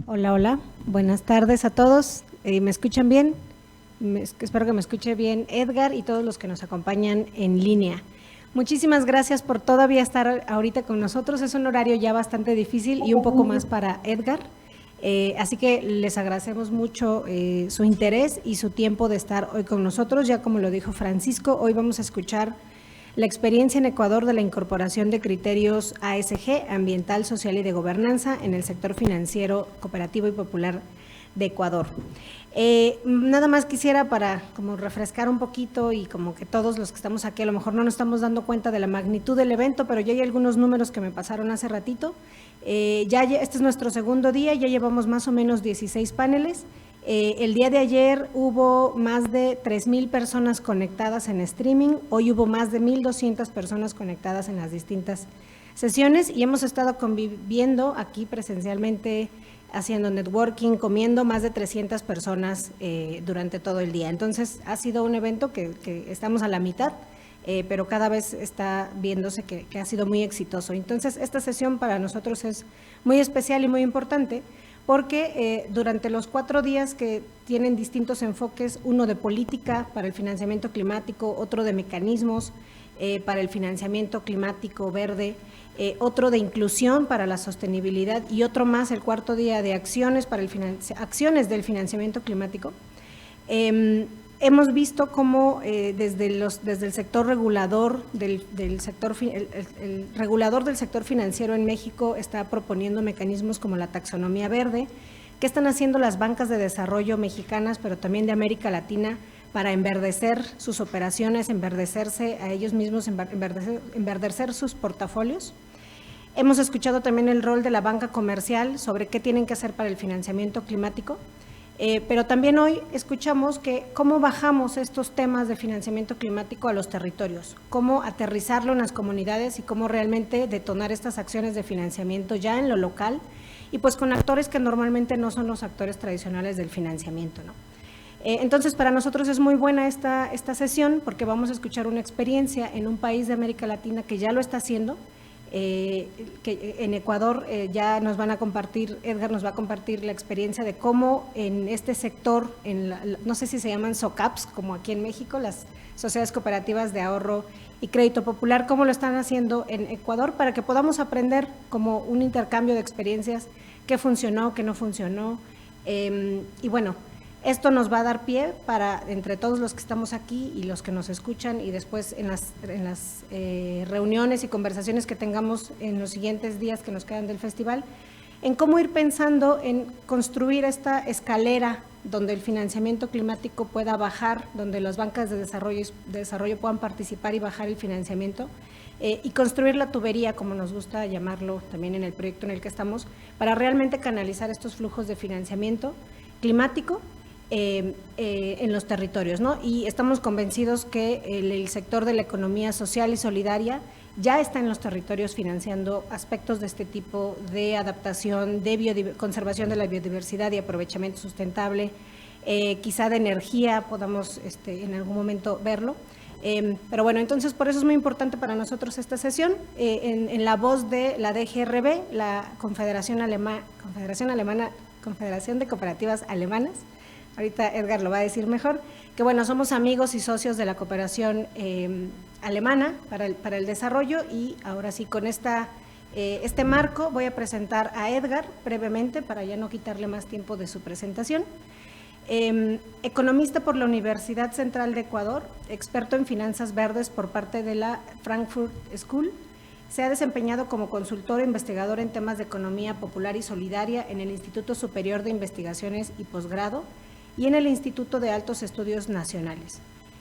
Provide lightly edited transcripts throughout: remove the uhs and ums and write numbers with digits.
Hola, hola. Buenas tardes a todos. ¿Me escuchan bien? Espero que me escuche bien Edgar y todos los que nos acompañan en línea. Muchísimas gracias por todavía estar ahorita con nosotros. Es un horario ya bastante difícil y un poco más para Edgar. Así que les agradecemos mucho su interés y su tiempo de estar hoy con nosotros. Ya como lo dijo Francisco, hoy vamos a escuchar la experiencia en Ecuador de la incorporación de criterios ASG, ambiental, social y de gobernanza, en el sector financiero, cooperativo y popular de Ecuador. Nada más quisiera para como refrescar un poquito y como que todos los que estamos aquí a lo mejor no nos estamos dando cuenta de la magnitud del evento, pero ya hay algunos números que me pasaron hace ratito. Este es nuestro segundo día, ya llevamos más o menos 16 paneles. El día de ayer hubo más de 3,000 personas conectadas en streaming, hoy hubo más de 1,200 personas conectadas en las distintas sesiones y hemos estado conviviendo aquí presencialmente, haciendo networking, comiendo más de 300 personas durante todo el día. Entonces ha sido un evento que estamos a la mitad, pero cada vez está viéndose que ha sido muy exitoso. Entonces esta sesión para nosotros es muy especial y muy importante, porque durante los 4 días que tienen distintos enfoques, uno de política para el financiamiento climático, otro de mecanismos para el financiamiento climático verde, otro de inclusión para la sostenibilidad y otro más, el cuarto día, de acciones para acciones del financiamiento climático. Hemos visto cómo desde el sector regulador el regulador del sector financiero en México está proponiendo mecanismos como la taxonomía verde. ¿Qué están haciendo las bancas de desarrollo mexicanas, pero también de América Latina, para enverdecer sus operaciones, enverdecerse a ellos mismos, enverdecer sus portafolios? Hemos escuchado también el rol de la banca comercial sobre qué tienen que hacer para el financiamiento climático. Pero también hoy escuchamos que cómo bajamos estos temas de financiamiento climático a los territorios, cómo aterrizarlo en las comunidades y cómo realmente detonar estas acciones de financiamiento ya en lo local y pues con actores que normalmente no son los actores tradicionales del financiamiento, ¿no? Entonces, para nosotros es muy buena esta sesión porque vamos a escuchar una experiencia en un país de América Latina que ya lo está haciendo. Que en Ecuador ya nos van a compartir, Edgar nos va a compartir la experiencia de cómo en este sector, no sé si se llaman SOCAPs, como aquí en México, las sociedades cooperativas de ahorro y crédito popular, cómo lo están haciendo en Ecuador, para que podamos aprender como un intercambio de experiencias, qué funcionó, qué no funcionó, y bueno, esto nos va a dar pie para, entre todos los que estamos aquí y los que nos escuchan, y después en las reuniones y conversaciones que tengamos en los siguientes días que nos quedan del festival, en cómo ir pensando en construir esta escalera donde el financiamiento climático pueda bajar, donde las bancas de desarrollo puedan participar y bajar el financiamiento, y construir la tubería, como nos gusta llamarlo también en el proyecto en el que estamos, para realmente canalizar estos flujos de financiamiento climático en los territorios, ¿no? Y estamos convencidos que el sector de la economía social y solidaria ya está en los territorios financiando aspectos de este tipo de adaptación, de conservación de la biodiversidad y aprovechamiento sustentable, quizá de energía, podamos en algún momento verlo. Pero bueno, entonces por eso es muy importante para nosotros esta sesión, en la voz de la DGRB, la Confederación de Cooperativas Alemanas. Ahorita Edgar lo va a decir mejor, que bueno, somos amigos y socios de la cooperación alemana para el desarrollo, y ahora sí, con este marco voy a presentar a Edgar brevemente para ya no quitarle más tiempo de su presentación. Economista por la Universidad Central de Ecuador, experto en finanzas verdes por parte de la Frankfurt School. Se ha desempeñado como consultor e investigador en temas de economía popular y solidaria en el Instituto Superior de Investigaciones y Posgrado y en el Instituto de Altos Estudios Nacionales.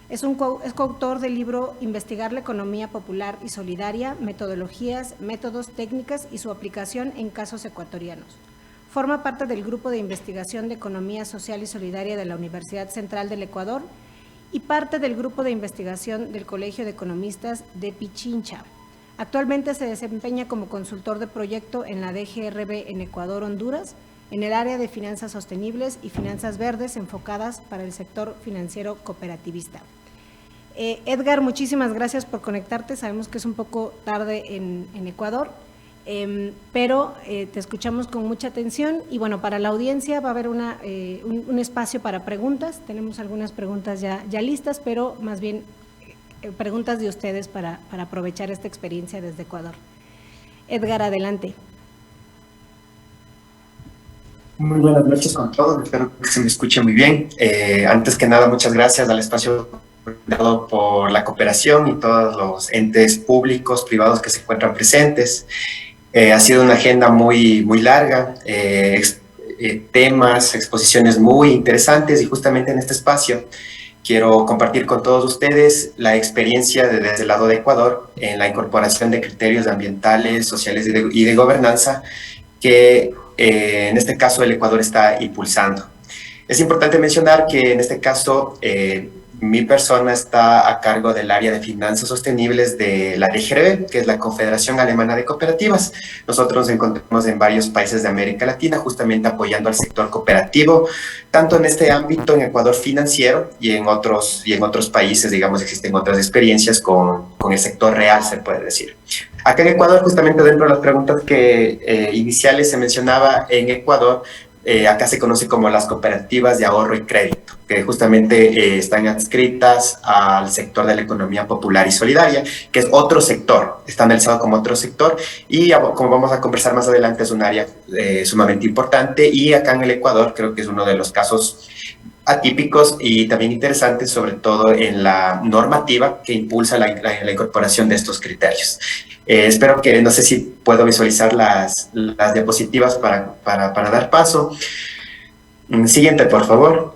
Es coautor del libro Investigar la economía popular y solidaria, metodologías, métodos, técnicas y su aplicación en casos ecuatorianos. Forma parte del Grupo de Investigación de Economía Social y Solidaria de la Universidad Central del Ecuador y parte del Grupo de Investigación del Colegio de Economistas de Pichincha. Actualmente se desempeña como consultor de proyecto en la DGRB en Ecuador, Honduras, en el área de finanzas sostenibles y finanzas verdes enfocadas para el sector financiero cooperativista. Edgar, muchísimas gracias por conectarte. Sabemos que es un poco tarde en Ecuador. pero te escuchamos con mucha atención y bueno, para la audiencia va a haber un espacio para preguntas. Tenemos algunas preguntas ya listas, pero más bien preguntas de ustedes para aprovechar esta experiencia desde Ecuador. Edgar, adelante. Muy buenas noches con todos, espero que se me escuche muy bien. Antes que nada, muchas gracias al espacio dado por la cooperación y todos los entes públicos, privados que se encuentran presentes. Ha sido una agenda muy larga, temas, exposiciones muy interesantes y justamente en este espacio quiero compartir con todos ustedes la experiencia desde el lado de Ecuador en la incorporación de criterios ambientales, sociales y de gobernanza que en este caso el Ecuador está impulsando. Es importante mencionar que en este caso mi persona está a cargo del área de finanzas sostenibles de la DGRB, que es la Confederación Alemana de Cooperativas. Nosotros nos encontramos en varios países de América Latina, justamente apoyando al sector cooperativo, tanto en este ámbito, en Ecuador financiero, y en otros países, digamos, existen otras experiencias con el sector real, se puede decir. Acá en Ecuador, justamente dentro de las preguntas que iniciales se mencionaba, en Ecuador, acá se conoce como las cooperativas de ahorro y crédito, que justamente están adscritas al sector de la economía popular y solidaria, que es otro sector, está analizado como otro sector, y como vamos a conversar más adelante, es un área sumamente importante, y acá en el Ecuador creo que es uno de los casos atípicos y también interesantes, sobre todo en la normativa que impulsa la incorporación de estos criterios. Espero que, no sé si puedo visualizar las diapositivas para dar paso. Siguiente, por favor.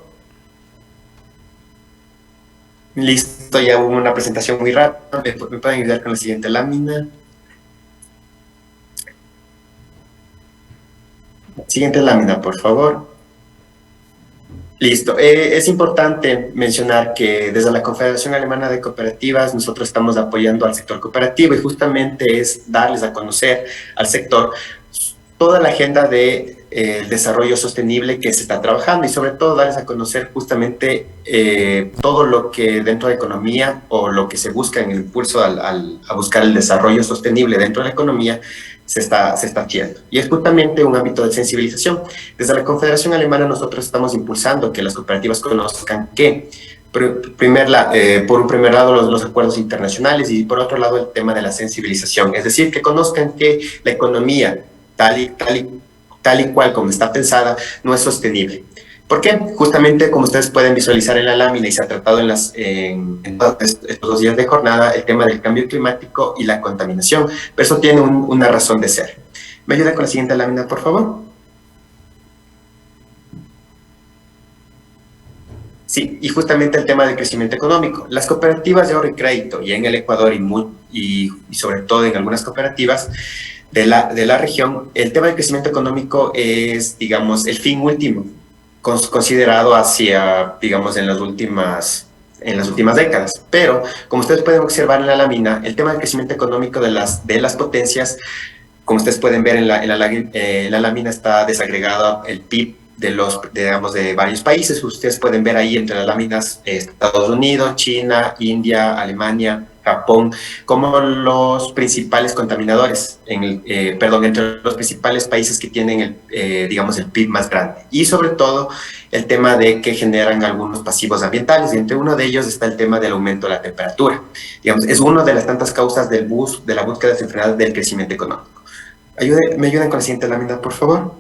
Listo, ya hubo una presentación muy rápida. ¿Me pueden ayudar con la siguiente lámina? Siguiente lámina, por favor. Listo. Es importante mencionar que desde la Confederación Alemana de Cooperativas nosotros estamos apoyando al sector cooperativo y justamente es darles a conocer al sector toda la agenda de desarrollo sostenible que se está trabajando y sobre todo darles a conocer justamente todo lo que dentro de economía o lo que se busca en el impulso a buscar el desarrollo sostenible dentro de la economía se está haciendo. Y es justamente un ámbito de sensibilización. Desde la Confederación Alemana nosotros estamos impulsando que las cooperativas conozcan que por un primer lado los acuerdos internacionales y por otro lado el tema de la sensibilización, es decir, que conozcan que la economía tal y cual como está pensada no es sostenible. ¿Por qué? Justamente como ustedes pueden visualizar en la lámina y se ha tratado en todos estos 2 días de jornada, el tema del cambio climático y la contaminación, pero eso tiene una razón de ser. ¿Me ayuda con la siguiente lámina, por favor? Sí, y justamente el tema del crecimiento económico. Las cooperativas de ahorro y crédito, y en el Ecuador y sobre todo en algunas cooperativas de la región, el tema del crecimiento económico es, digamos, el fin último, considerado hacia, digamos, en las últimas décadas. Pero, como ustedes pueden observar en la lámina, el tema del crecimiento económico de las potencias, como ustedes pueden ver en la lámina, está desagregado el PIB de varios países. Ustedes pueden ver ahí entre las láminas Estados Unidos, China, India, Alemania, Japón, como los principales contaminadores, entre los principales países que tienen digamos, el PIB más grande. Y sobre todo, el tema de que generan algunos pasivos ambientales, y entre uno de ellos está el tema del aumento de la temperatura. Digamos, es una de las tantas causas de la búsqueda desenfrenada del crecimiento económico. ¿Me ayudan con la siguiente lámina, por favor?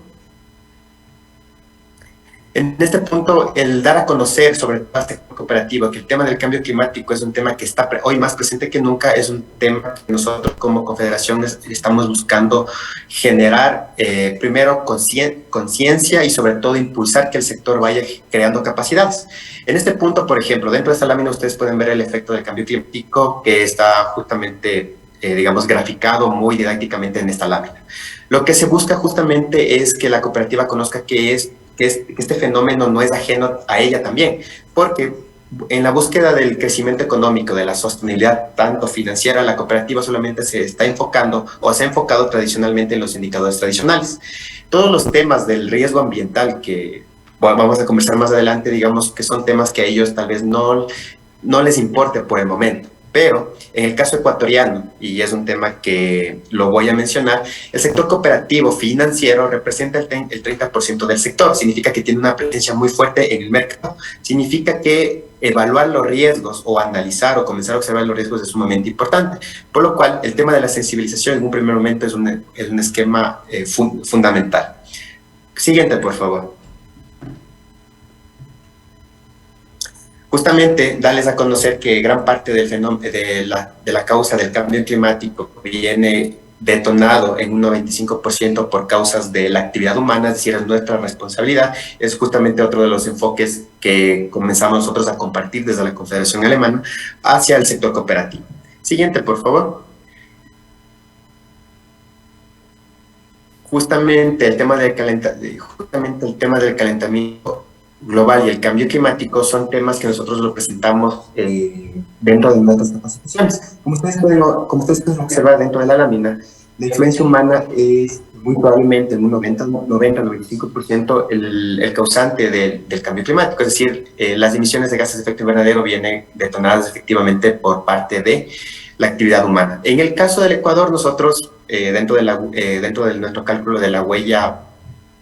En este punto, el dar a conocer sobre todo este cooperativo, que el tema del cambio climático es un tema que está hoy más presente que nunca, es un tema que nosotros como confederación estamos buscando generar, primero, conciencia y sobre todo impulsar que el sector vaya creando capacidades. En este punto, por ejemplo, dentro de esta lámina ustedes pueden ver el efecto del cambio climático que está justamente, digamos, graficado muy didácticamente en esta lámina. Lo que se busca justamente es que la cooperativa conozca que este fenómeno no es ajeno a ella también, porque en la búsqueda del crecimiento económico, de la sostenibilidad tanto financiera, la cooperativa solamente se está enfocando o se ha enfocado tradicionalmente en los indicadores tradicionales. Todos los temas del riesgo ambiental que vamos a conversar más adelante, digamos que son temas que a ellos tal vez no les importe por el momento. Pero en el caso ecuatoriano, y es un tema que lo voy a mencionar, el sector cooperativo financiero representa el 30% del sector. Significa que tiene una presencia muy fuerte en el mercado. Significa que evaluar los riesgos o analizar o comenzar a observar los riesgos es sumamente importante. Por lo cual, el tema de la sensibilización en un primer momento es un esquema fundamental. Siguiente, por favor. Justamente darles a conocer que gran parte del fenómeno, de la causa del cambio climático viene detonado en un 95% por causas de la actividad humana, es decir, es nuestra responsabilidad. Es justamente otro de los enfoques que comenzamos nosotros a compartir desde la Confederación Alemana hacia el sector cooperativo. Siguiente, por favor. Justamente el tema del calentamiento global y el cambio climático son temas que nosotros lo presentamos dentro de nuestras capacitaciones. Como ustedes pueden observar dentro de la lámina, la influencia humana es muy probablemente en un 90-95% el causante del cambio climático, es decir, las emisiones de gases de efecto invernadero vienen detonadas efectivamente por parte de la actividad humana. En el caso del Ecuador, nosotros, dentro de nuestro cálculo de la huella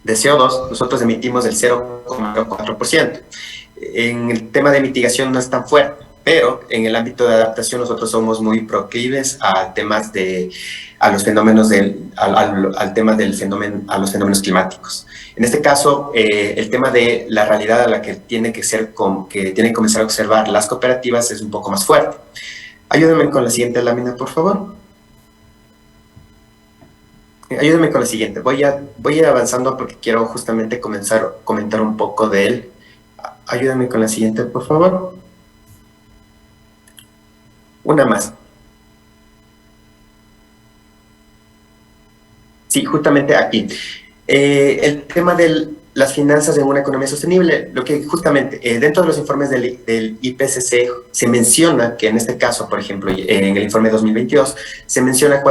de CO2, nosotros emitimos el 0,4%. En el tema de mitigación no es tan fuerte, pero en el ámbito de adaptación nosotros somos muy proclives a temas a los fenómenos a los fenómenos climáticos. En este caso, el tema de la realidad a la que tienen que comenzar a observar las cooperativas es un poco más fuerte. Ayúdenme con la siguiente lámina, por favor. Ayúdenme con la siguiente. Voy a ir avanzando porque quiero justamente comenzar a comentar un poco de él. Ayúdenme con la siguiente, por favor. Una más. Sí, justamente aquí. El tema de las finanzas en una economía sostenible, lo que justamente dentro de los informes del IPCC se menciona que en este caso, por ejemplo, en el informe 2022, se menciona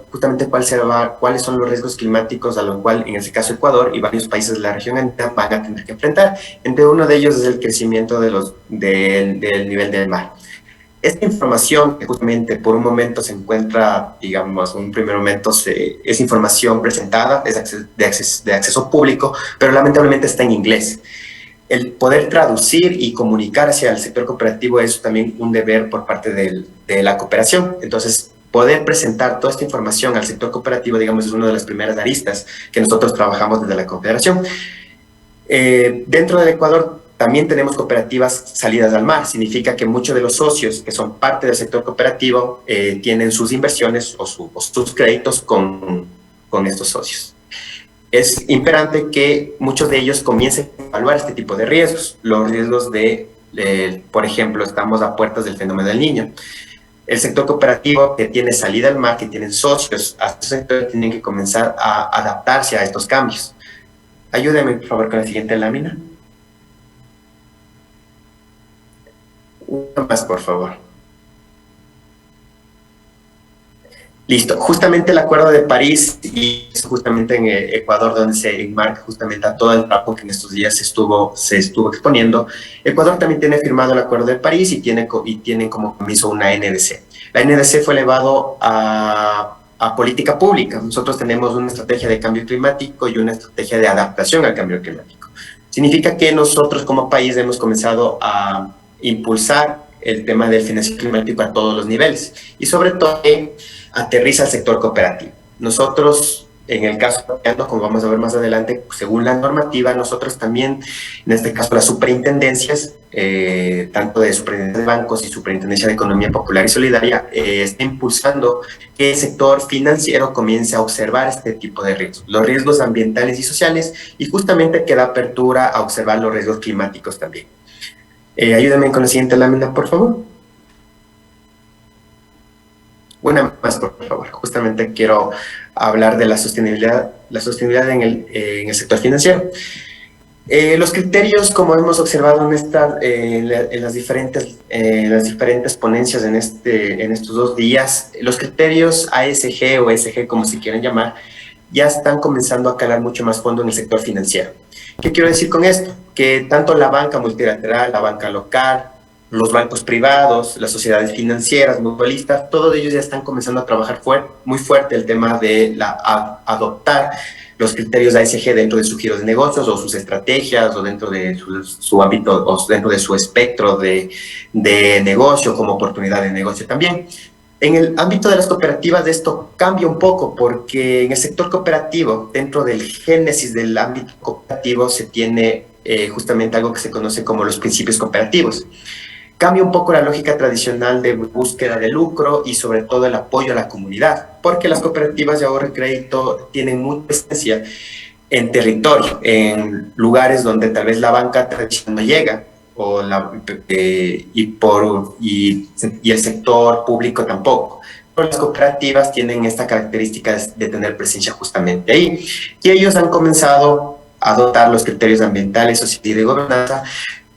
justamente cuáles son los riesgos climáticos a los cuales, en este caso, Ecuador y varios países de la región andina van a tener que enfrentar. Entre uno de ellos es el crecimiento del nivel del mar. Esta información que justamente por un momento se encuentra, digamos, en un primer momento es información presentada, es de acceso público, pero lamentablemente está en inglés. El poder traducir y comunicar hacia el sector cooperativo es también un deber por parte de la cooperación. Entonces, poder presentar toda esta información al sector cooperativo, digamos, es una de las primeras aristas que nosotros trabajamos desde la Confederación. Dentro del Ecuador, también tenemos cooperativas salidas al mar. Significa que muchos de los socios que son parte del sector cooperativo tienen sus inversiones o sus créditos con estos socios. Es imperante que muchos de ellos comiencen a evaluar este tipo de riesgos. Los riesgos por ejemplo, estamos a puertas del fenómeno del Niño. El sector cooperativo que tiene salida al mar, que tienen socios a estos sectores, tienen que comenzar a adaptarse a estos cambios. Ayúdenme, por favor, con la siguiente lámina. Una más, por favor. Listo. Justamente el Acuerdo de París, y justamente en Ecuador, donde se enmarca justamente a todo el trabajo que en estos días se estuvo exponiendo. Ecuador también tiene firmado el Acuerdo de París y tienen como compromiso una NDC. La NDC fue elevado a política pública. Nosotros tenemos una estrategia de cambio climático y una estrategia de adaptación al cambio climático. Significa que nosotros como país hemos comenzado a impulsar el tema del financiamiento climático a todos los niveles y sobre todo aterriza al sector cooperativo. Nosotros, en el caso, como vamos a ver más adelante, según la normativa, nosotros también, en este caso las superintendencias, tanto de Superintendencia de Bancos y Superintendencia de Economía Popular y Solidaria, está impulsando que el sector financiero comience a observar este tipo de riesgos, los riesgos ambientales y sociales, y justamente que da apertura a observar los riesgos climáticos también. Ayúdame con la siguiente lámina, por favor. Una más, por favor. Justamente quiero hablar de la sostenibilidad en el sector financiero. Los criterios, como hemos observado en las diferentes ponencias en estos 2 días, los criterios ASG o ESG, como se quieren llamar, ya están comenzando a calar mucho más fondo en el sector financiero. ¿Qué quiero decir con esto? Que tanto la banca multilateral, la banca local, los bancos privados, las sociedades financieras, mutualistas, todos ellos ya están comenzando a trabajar muy fuerte el tema de adoptar los criterios ASG dentro de su giro de negocios o sus estrategias o dentro de su ámbito o dentro de su espectro de negocio como oportunidad de negocio también. En el ámbito de las cooperativas esto cambia un poco porque en el sector cooperativo, dentro del génesis del ámbito cooperativo, se tiene justamente algo que se conoce como los principios cooperativos. Cambia un poco la lógica tradicional de búsqueda de lucro y sobre todo el apoyo a la comunidad, porque las cooperativas de ahorro y crédito tienen mucha presencia en territorio, en lugares donde tal vez la banca tradicional no llega, o y el sector público tampoco. Pero las cooperativas tienen esta característica de tener presencia justamente ahí. Y ellos han comenzado a adoptar los criterios ambientales, sociales y de gobernanza,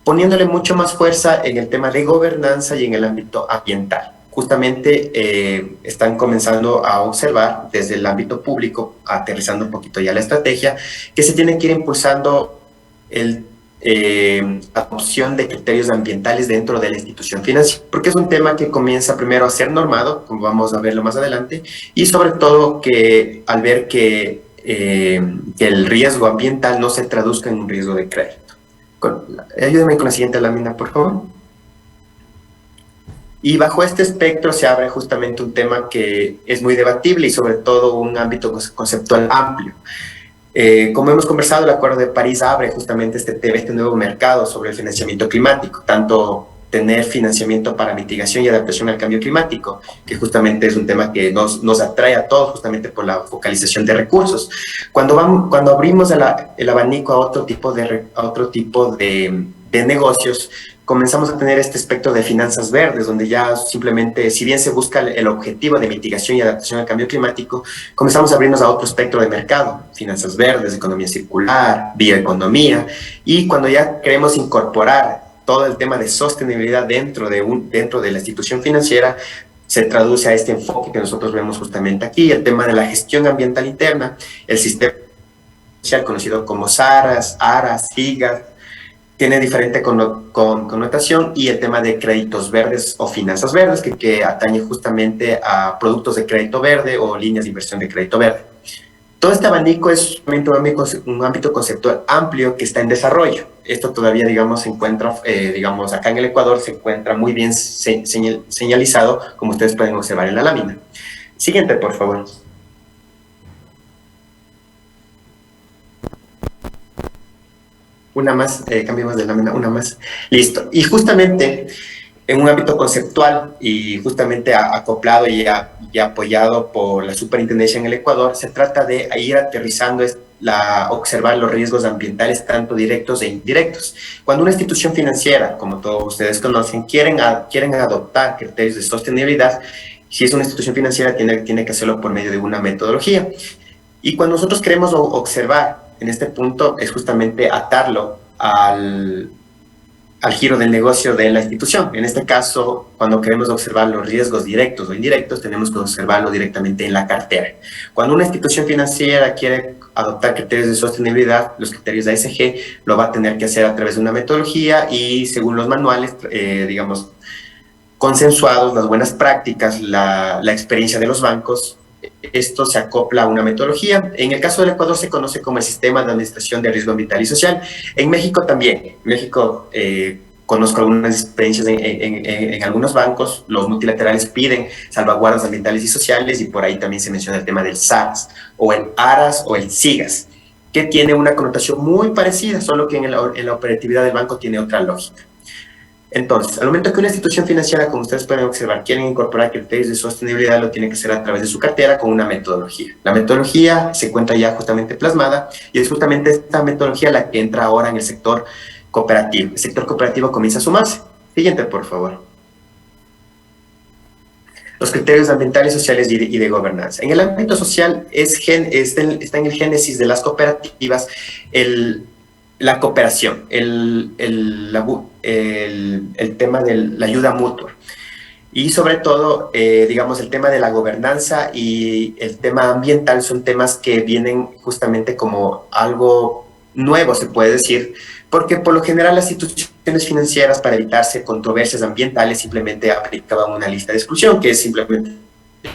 poniéndole mucho más fuerza en el tema de gobernanza y en el ámbito ambiental. Justamente están comenzando a observar desde el ámbito público, aterrizando un poquito ya la estrategia, que se tiene que ir impulsando la adopción de criterios ambientales dentro de la institución financiera, porque es un tema que comienza primero a ser normado, como vamos a verlo más adelante, y sobre todo que al ver que el riesgo ambiental no se traduzca en un riesgo de crédito. Ayúdame con la siguiente lámina, por favor. Y bajo este espectro se abre justamente un tema que es muy debatible y sobre todo un ámbito conceptual amplio. Como hemos conversado, el Acuerdo de París abre justamente este nuevo mercado sobre el financiamiento climático, tanto tener financiamiento para mitigación y adaptación al cambio climático, que justamente es un tema que nos atrae a todos justamente por la focalización de recursos. Cuando abrimos el abanico a otro tipo de negocios, comenzamos a tener este espectro de finanzas verdes, donde ya simplemente, si bien se busca el objetivo de mitigación y adaptación al cambio climático, comenzamos a abrirnos a otro espectro de mercado, finanzas verdes, economía circular, bioeconomía, y cuando ya queremos incorporar todo el tema de sostenibilidad dentro de la institución financiera, se traduce a este enfoque que nosotros vemos justamente aquí, el tema de la gestión ambiental interna, el sistema social conocido como SARAS, ARAS, SIGAS, tiene diferente connotación, y el tema de créditos verdes o finanzas verdes, que atañe justamente a productos de crédito verde o líneas de inversión de crédito verde. Todo este abanico es un ámbito conceptual amplio que está en desarrollo. Esto todavía, digamos, se encuentra, acá en el Ecuador se encuentra muy bien señalizado, como ustedes pueden observar en la lámina. Siguiente, por favor. Una más, cambiemos de lámina, una más. Listo. Y justamente en un ámbito conceptual y justamente acoplado y apoyado por la superintendencia en el Ecuador, se trata de ir aterrizando observar los riesgos ambientales tanto directos e indirectos. Cuando una institución financiera, como todos ustedes conocen, quieren adoptar criterios de sostenibilidad, si es una institución financiera tiene que hacerlo por medio de una metodología. Y cuando nosotros queremos observar en este punto es justamente atarlo al giro del negocio de la institución. En este caso, cuando queremos observar los riesgos directos o indirectos, tenemos que observarlo directamente en la cartera. Cuando una institución financiera quiere adoptar criterios de sostenibilidad, los criterios de ASG, lo va a tener que hacer a través de una metodología y según los manuales, consensuados, las buenas prácticas, la experiencia de los bancos, esto se acopla a una metodología. En el caso del Ecuador se conoce como el Sistema de Administración de Riesgo Ambiental y Social. En México también. En México conozco algunas experiencias en algunos bancos. Los multilaterales piden salvaguardas ambientales y sociales y por ahí también se menciona el tema del SARS o el ARAS o el SIGAS, que tiene una connotación muy parecida, solo que en la operatividad del banco tiene otra lógica. Entonces, al momento que una institución financiera, como ustedes pueden observar, quieren incorporar criterios de sostenibilidad, lo tiene que hacer a través de su cartera con una metodología. La metodología se encuentra ya justamente plasmada y es justamente esta metodología la que entra ahora en el sector cooperativo. El sector cooperativo comienza a sumarse. Siguiente, por favor. Los criterios ambientales, sociales y de gobernanza. En el ámbito social está en el génesis de las cooperativas la cooperación, el tema de la ayuda mutua. Y sobre todo, digamos, el tema de la gobernanza y el tema ambiental son temas que vienen justamente como algo nuevo, se puede decir, porque por lo general las instituciones financieras, para evitarse controversias ambientales, simplemente aplicaban una lista de exclusión, que es simplemente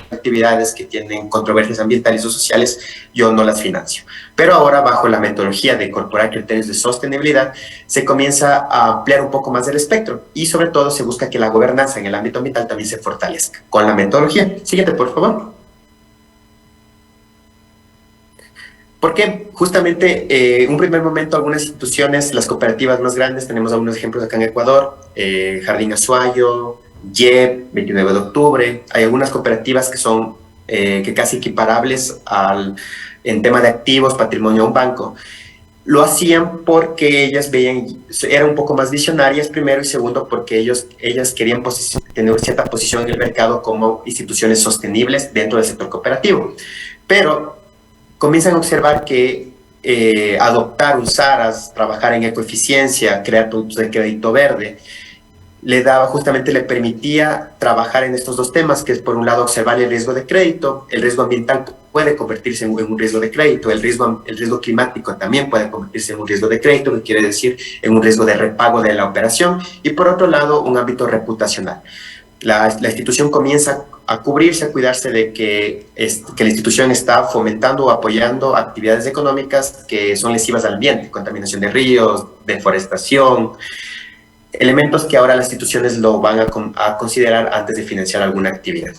actividades que tienen controversias ambientales o sociales, yo no las financio. Pero ahora, bajo la metodología de incorporar criterios de sostenibilidad, se comienza a ampliar un poco más el espectro y sobre todo se busca que la gobernanza en el ámbito ambiental también se fortalezca con la metodología. Siguiente, por favor. Porque justamente en un primer momento algunas instituciones, las cooperativas más grandes, tenemos algunos ejemplos acá en Ecuador, Jardín Azuayo, YEP, 29 de octubre, hay algunas cooperativas que son que casi equiparables en tema de activos, patrimonio a un banco. Lo hacían porque ellas veían, eran un poco más visionarias primero y segundo porque ellas querían tener cierta posición en el mercado como instituciones sostenibles dentro del sector cooperativo. Pero comienzan a observar que adoptar un SARAS, trabajar en ecoeficiencia, crear productos de crédito verde, le permitía trabajar en estos dos temas, que es por un lado observar el riesgo de crédito, el riesgo ambiental puede convertirse en un riesgo de crédito, el riesgo climático también puede convertirse en un riesgo de crédito, que quiere decir en un riesgo de repago de la operación, y por otro lado un ámbito reputacional. La institución comienza a cubrirse, a cuidarse de que la institución está fomentando o apoyando actividades económicas que son lesivas al ambiente, contaminación de ríos, deforestación, elementos que ahora las instituciones lo van a considerar antes de financiar alguna actividad.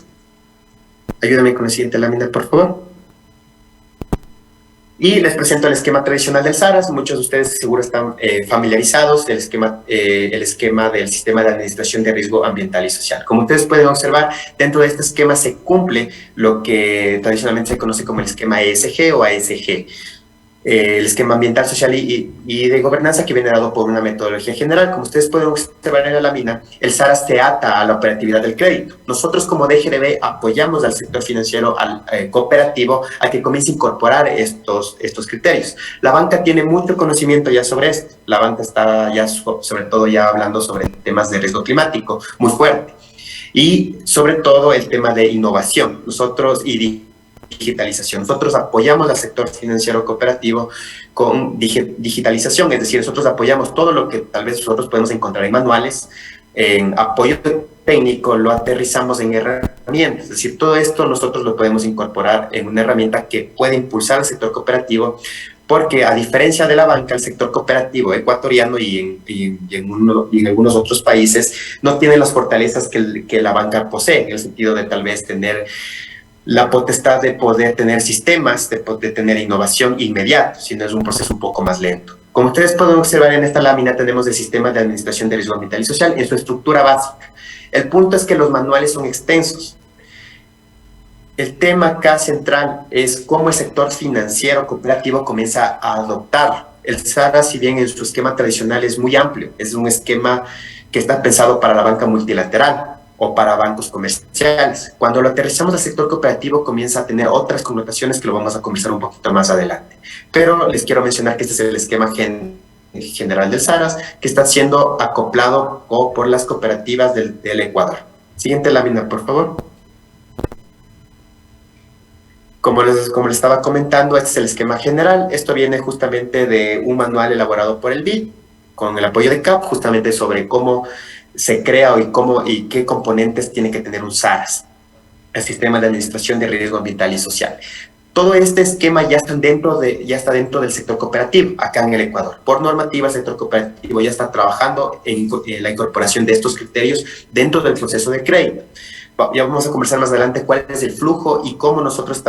Ayúdame con la siguiente lámina, por favor. Y les presento el esquema tradicional del SARAS. Muchos de ustedes seguro están familiarizados del el esquema del Sistema de Administración de Riesgo Ambiental y Social. Como ustedes pueden observar, dentro de este esquema se cumple lo que tradicionalmente se conoce como el esquema ESG o ASG. El esquema ambiental, social y de gobernanza, que viene dado por una metodología general. Como ustedes pueden observar en la lámina, el SARAS se ata a la operatividad del crédito. Nosotros como DGRB apoyamos al sector financiero cooperativo a que comience a incorporar estos criterios. La banca tiene mucho conocimiento ya sobre esto. La banca está ya sobre todo ya hablando sobre temas de riesgo climático muy fuerte. Y sobre todo el tema de innovación. Digitalización. Nosotros apoyamos al sector financiero cooperativo con digitalización, es decir, nosotros apoyamos todo lo que tal vez nosotros podemos encontrar en manuales, en apoyo técnico, lo aterrizamos en herramientas, es decir, todo esto nosotros lo podemos incorporar en una herramienta que puede impulsar al sector cooperativo, porque a diferencia de la banca, el sector cooperativo ecuatoriano y en algunos otros países no tiene las fortalezas que la banca posee, en el sentido de tal vez tener la potestad de poder tener sistemas, de tener innovación inmediata, sino es un proceso un poco más lento. Como ustedes pueden observar en esta lámina, tenemos el Sistema de Administración de Riesgo Ambiental y Social en su estructura básica. El punto es que los manuales son extensos. El tema acá central es cómo el sector financiero cooperativo comienza a adoptar. El SARAS, si bien en su esquema tradicional es muy amplio, es un esquema que está pensado para la banca multilateral o para bancos comerciales. Cuando lo aterrizamos al sector cooperativo comienza a tener otras connotaciones que lo vamos a conversar un poquito más adelante. Pero les quiero mencionar que este es el esquema general del SARAS, que está siendo acoplado por las cooperativas del Ecuador. Siguiente lámina, por favor. Como les estaba comentando, este es el esquema general. Esto viene justamente de un manual elaborado por el BID, con el apoyo de CAP, justamente sobre cómo se crea y qué componentes tiene que tener un SARAS, el Sistema de Administración de Riesgo Ambiental y Social. Todo este esquema ya está dentro del sector cooperativo, acá en el Ecuador. Por normativa, el sector cooperativo ya está trabajando en la incorporación de estos criterios dentro del proceso de crédito. Ya vamos a conversar más adelante cuál es el flujo y cómo nosotros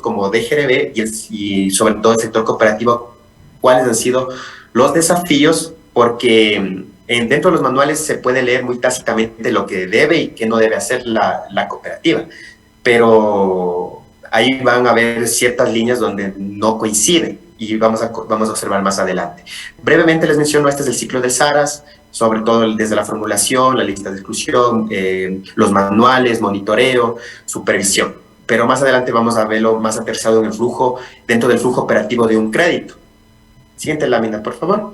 como DGRB y sobre todo el sector cooperativo, cuáles han sido los desafíos, porque dentro de los manuales se puede leer muy tácitamente lo que debe y qué no debe hacer la cooperativa, pero ahí van a haber ciertas líneas donde no coinciden y vamos a observar más adelante. Brevemente les menciono, este es el ciclo del SARAS, sobre todo desde la formulación, la lista de exclusión, los manuales, monitoreo, supervisión. Pero más adelante vamos a verlo más aterrizado en el flujo, dentro del flujo operativo de un crédito. Siguiente lámina, por favor.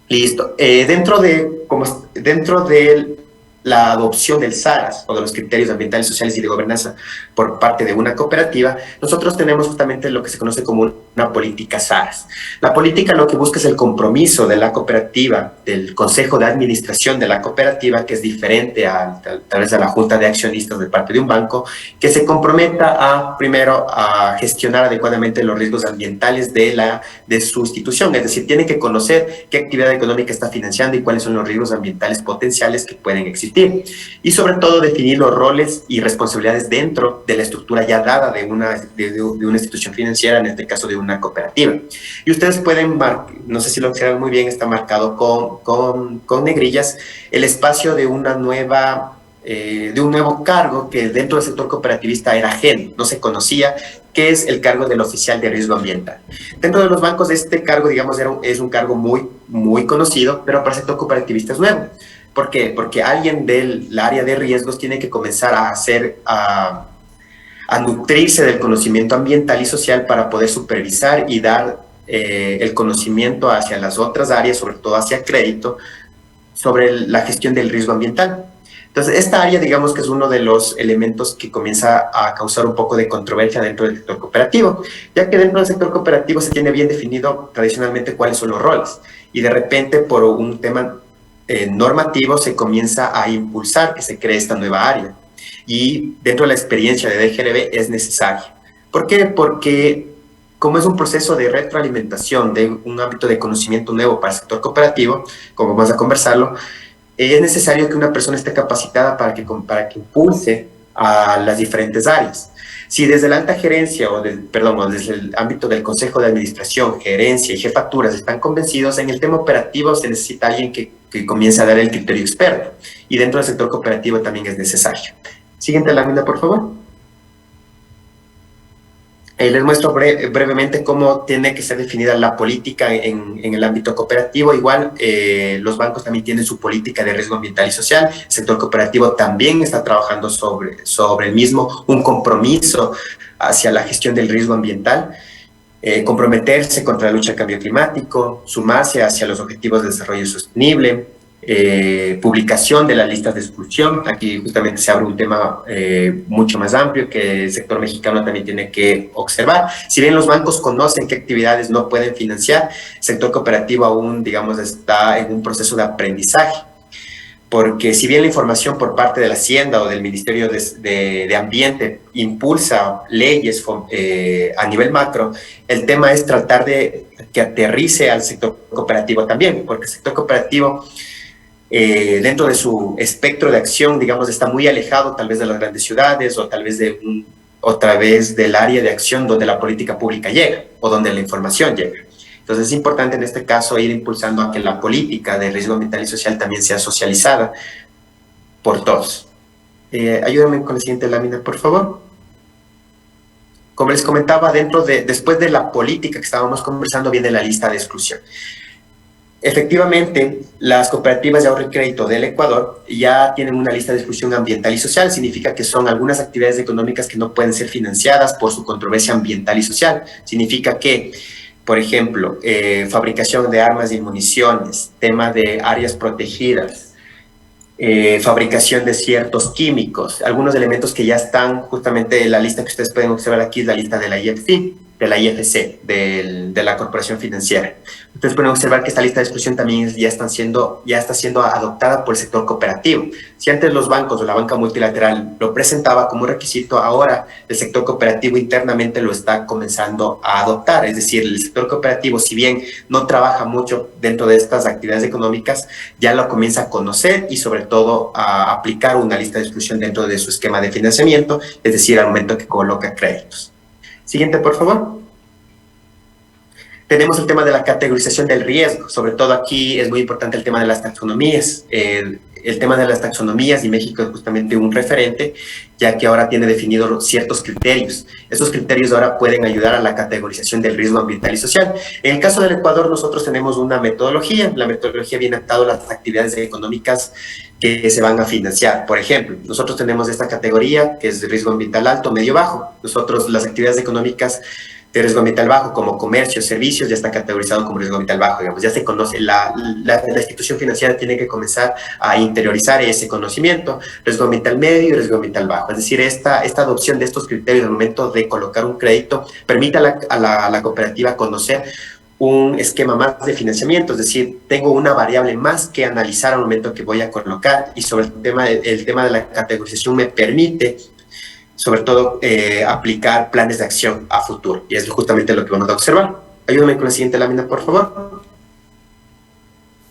Listo. Dentro de la adopción del SARAS o de los criterios ambientales, sociales y de gobernanza por parte de una cooperativa, nosotros tenemos justamente lo que se conoce como una política SARS. La política lo que busca es el compromiso de la cooperativa, del consejo de administración de la cooperativa, que es diferente a través de la junta de accionistas de parte de un banco, que se comprometa primero a gestionar adecuadamente los riesgos ambientales de su institución. Es decir, tiene que conocer qué actividad económica está financiando y cuáles son los riesgos ambientales potenciales que pueden existir. Y sobre todo definir los roles y responsabilidades dentro de la estructura ya dada de una institución financiera, en este caso de una cooperativa. Y ustedes pueden, no sé si lo observan muy bien, está marcado con negrillas, el espacio de un nuevo cargo que dentro del sector cooperativista era ajeno, no se conocía, que es el cargo del oficial de riesgo ambiental. Dentro de los bancos este cargo, digamos, es un cargo muy conocido, pero para el sector cooperativista es nuevo. ¿Por qué? Porque alguien del área de riesgos tiene que comenzar a nutrirse del conocimiento ambiental y social para poder supervisar y dar el conocimiento hacia las otras áreas, sobre todo hacia crédito, sobre la gestión del riesgo ambiental. Entonces, esta área, digamos que es uno de los elementos que comienza a causar un poco de controversia dentro del sector cooperativo, ya que dentro del sector cooperativo se tiene bien definido tradicionalmente cuáles son los roles, y de repente por un tema normativo se comienza a impulsar que se cree esta nueva área. Y dentro de la experiencia de DGRB es necesaria. ¿Por qué? Porque como es un proceso de retroalimentación de un ámbito de conocimiento nuevo para el sector cooperativo, como vamos a conversarlo, es necesario que una persona esté capacitada para que impulse a las diferentes áreas. Si desde la alta gerencia o desde el ámbito del consejo de administración, gerencia y jefaturas están convencidos, en el tema operativo se necesita alguien que comience a dar el criterio experto, y dentro del sector cooperativo también es necesario. Siguiente lámina, por favor. Les muestro brevemente cómo tiene que ser definida la política en el ámbito cooperativo. Igual, los bancos también tienen su política de riesgo ambiental y social. El sector cooperativo también está trabajando sobre el mismo, un compromiso hacia la gestión del riesgo ambiental, comprometerse contra la lucha al cambio climático, sumarse hacia los objetivos de desarrollo sostenible, publicación de las listas de exclusión. Aquí justamente se abre un tema mucho más amplio que el sector mexicano también tiene que observar. Si bien los bancos conocen qué actividades no pueden financiar, el sector cooperativo aún, digamos, está en un proceso de aprendizaje, porque si bien la información por parte de la Hacienda o del Ministerio de Ambiente impulsa leyes a nivel macro, el tema es tratar de que aterrice al sector cooperativo también, porque el sector cooperativo dentro de su espectro de acción, digamos, está muy alejado tal vez de las grandes ciudades o tal vez del área de acción donde la política pública llega o donde la información llega. Entonces es importante en este caso ir impulsando a que la política de riesgo ambiental y social también sea socializada por todos. Ayúdenme con la siguiente lámina, por favor. Como les comentaba, después de la política que estábamos conversando, viene la lista de exclusión. Efectivamente, las cooperativas de ahorro y crédito del Ecuador ya tienen una lista de exclusión ambiental y social. Significa que son algunas actividades económicas que no pueden ser financiadas por su controversia ambiental y social. Significa que, por ejemplo, fabricación de armas y municiones, tema de áreas protegidas, fabricación de ciertos químicos, algunos elementos que ya están justamente en la lista que ustedes pueden observar aquí, es la lista de la IFC, de la IFC, de la Corporación Financiera. Ustedes pueden observar que esta lista de exclusión también ya está siendo adoptada por el sector cooperativo. Si antes los bancos o la banca multilateral lo presentaba como requisito, ahora el sector cooperativo internamente lo está comenzando a adoptar. Es decir, el sector cooperativo, si bien no trabaja mucho dentro de estas actividades económicas, ya lo comienza a conocer y sobre todo a aplicar una lista de exclusión dentro de su esquema de financiamiento, es decir, al momento que coloca créditos. Siguiente, por favor. Tenemos el tema de la categorización del riesgo. Sobre todo aquí es muy importante el tema de las taxonomías. El tema de las taxonomías, y México es justamente un referente, ya que ahora tiene definidos ciertos criterios. Esos criterios ahora pueden ayudar a la categorización del riesgo ambiental y social. En el caso del Ecuador, nosotros tenemos una metodología. La metodología viene atado a las actividades económicas que se van a financiar. Por ejemplo, nosotros tenemos esta categoría que es de riesgo ambiental alto, medio, bajo. Nosotros las actividades económicas de riesgo ambiental bajo, como comercio, servicios, ya está categorizado como riesgo ambiental bajo, digamos, ya se conoce, la institución financiera tiene que comenzar a interiorizar ese conocimiento, riesgo ambiental medio y riesgo ambiental bajo. Es decir, esta adopción de estos criterios al momento de colocar un crédito permite a la cooperativa conocer un esquema más de financiamiento, es decir, tengo una variable más que analizar al momento que voy a colocar, y sobre el tema de la categorización me permite, sobre todo, aplicar planes de acción a futuro, y es justamente lo que vamos a observar. Ayúdame con la siguiente lámina, por favor.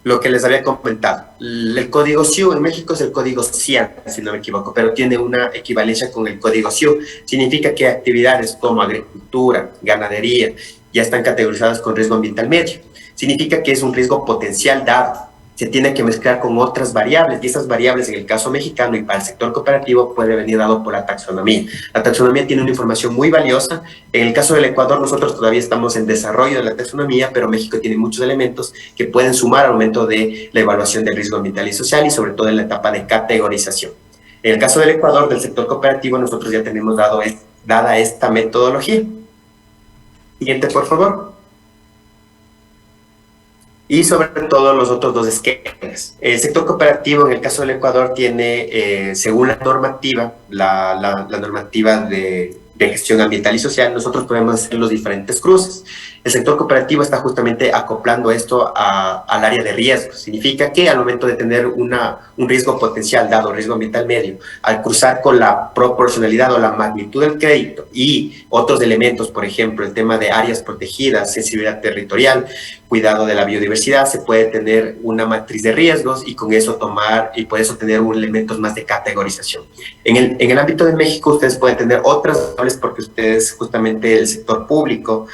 Lo que les había comentado. El código SIU en México es el código CIAN, si no me equivoco, pero tiene una equivalencia con el código SIU. Significa que actividades como agricultura, ganadería, ya están categorizadas con riesgo ambiental medio. Significa que es un riesgo potencial dado. Se tiene que mezclar con otras variables, y esas variables en el caso mexicano y para el sector cooperativo puede venir dado por la taxonomía. La taxonomía tiene una información muy valiosa. En el caso del Ecuador, nosotros todavía estamos en desarrollo de la taxonomía, pero México tiene muchos elementos que pueden sumar al momento de la evaluación del riesgo ambiental y social, y sobre todo en la etapa de categorización. En el caso del Ecuador, del sector cooperativo, nosotros ya tenemos dada esta metodología. Siguiente, por favor. Y sobre todo los otros dos esquemas. El sector cooperativo, en el caso del Ecuador, tiene, según la normativa, la normativa de gestión ambiental y social, nosotros podemos hacer los diferentes cruces. El sector cooperativo está justamente acoplando esto al área de riesgo. Significa que al momento de tener un riesgo potencial, dado riesgo ambiental medio, al cruzar con la proporcionalidad o la magnitud del crédito y otros elementos, por ejemplo, el tema de áreas protegidas, sensibilidad territorial, cuidado de la biodiversidad, se puede tener una matriz de riesgos y con eso por eso tener elementos más de categorización. En el ámbito de México, ustedes pueden tener otras variables porque ustedes, justamente el sector público,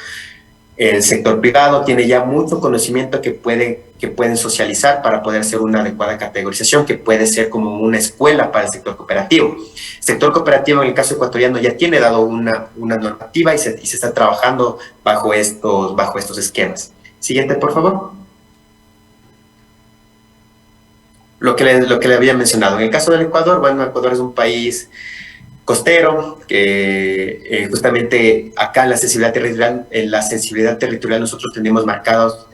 el sector privado tiene ya mucho conocimiento que pueden socializar para poder hacer una adecuada categorización, que puede ser como una escuela para el sector cooperativo. El sector cooperativo, en el caso ecuatoriano, ya tiene dado una normativa y se está trabajando bajo estos esquemas. Siguiente, por favor. Lo que le había mencionado. En el caso del Ecuador, bueno, Ecuador es un país costero, que justamente acá en la sensibilidad territorial nosotros tenemos marcados